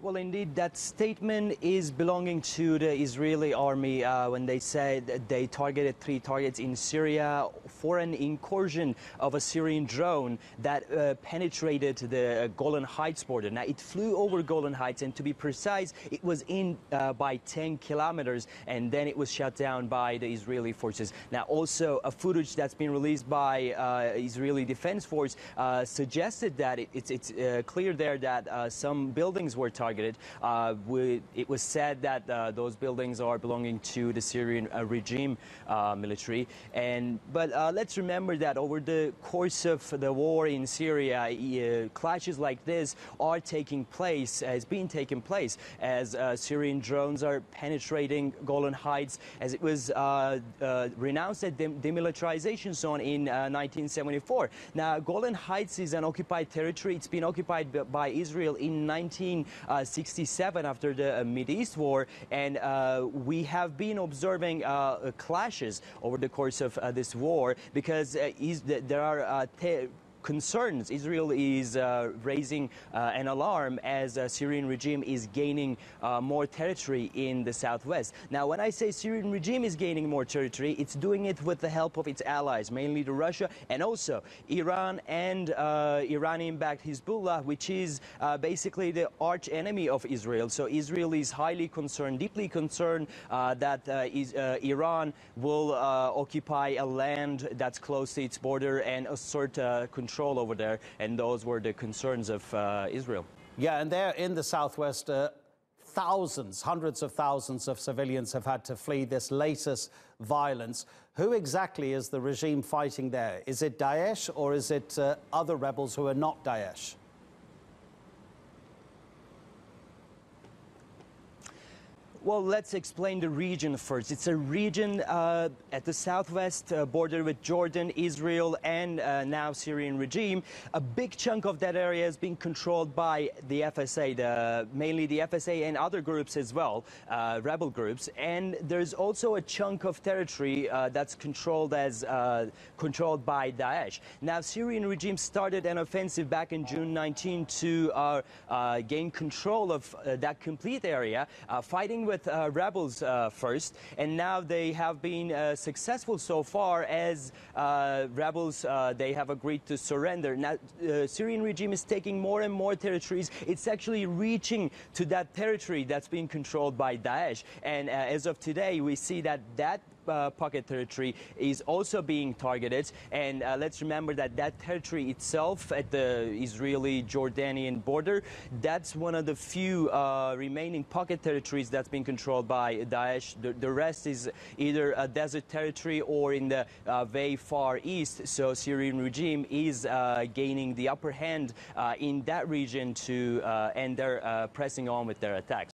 Well, indeed, that statement is belonging to the Israeli army when they said they targeted 3 targets in Syria for an incursion of a Syrian drone that penetrated the Golan Heights border. Now, it flew over Golan Heights, and to be precise, it was in by 10 kilometers, and then it was shot down by the Israeli forces. Now, also, a footage that's been released by Israeli Defense Force suggested that it's clear there that some buildings were targeted. It was said that those buildings are belonging to the Syrian regime military. But let's remember that over the course of the war in Syria, clashes like this are taking place, has been taking place as Syrian drones are penetrating Golan Heights, as it was renounced a demilitarization zone in 1974. Now, Golan Heights is an occupied territory. It's been occupied by Israel in 1967 after the Mideast War, and we have been observing clashes over the course of this war because there are concerns. Israel is raising an alarm as the Syrian regime is gaining more territory in the southwest. Now, when I say Syrian regime is gaining more territory, it's doing it with the help of its allies, mainly to Russia and also Iran and Iranian-backed Hezbollah, which is basically the arch enemy of Israel. So Israel is highly concerned, deeply concerned that Iran will occupy a land that's close to its border and assert control over there, and those were the concerns of Israel. Yeah, and there in the southwest, thousands, hundreds of thousands of civilians have had to flee this latest violence. Who exactly is the regime fighting there? Is it Daesh or is it other rebels who are not Daesh? Well, let's explain the region first. It's a region at the southwest border with Jordan, Israel, and now Syrian regime. A big chunk of that area is being controlled by the FSA, mainly the FSA and other groups as well, rebel groups. And there's also a chunk of territory that's controlled by Daesh. Now, Syrian regime started an offensive back in June 19 to gain control of that complete area, fighting with rebels first, and now they have been successful so far as rebels they have agreed to surrender. Now, Syrian regime is taking more and more territories. It's actually reaching to that territory that's being controlled by Daesh, and as of today we see that pocket territory is also being targeted. And let's remember that that territory itself at the Israeli-Jordanian border, that's one of the few remaining pocket territories that's being controlled by Daesh. The rest is either a desert territory or in the very far east. So Syrian regime is gaining the upper hand in that region and they're pressing on with their attacks.